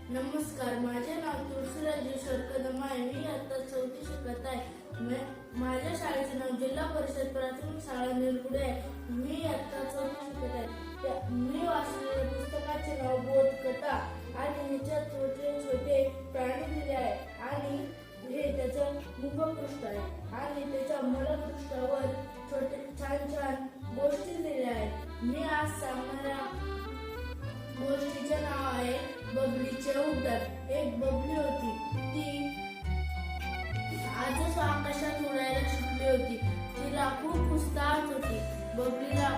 नमस्कार, माझे नाव तुळशीराज ईश्वर कदम आहे. मी आता 4थी शिकत आहे. माझ्या शाळेचे नाव जिल्हा परिषद प्राथमिक शाळा निरगुडे आहे. मी आता 4थी शिकत आहे. मी वाचलेल्या पुस्तकाचे नाव बोधकथा आणि ह्याच्यात छोटे छोटे प्राणी दिले आहे आणि हे त्याचं मुखपृष्ठ आहे आणि त्याच्या मलपृष्ठावर छोटे छान छान गोष्टी दिल्या आहेत. मी आज सांगणाऱ्या गोष्टीचे नाव आहे बबलीचे उत्तर. एक बबली होती. ती आजच आकाशात उडायला शिकली होती. तिला खूप उत्साह होती. बबलीला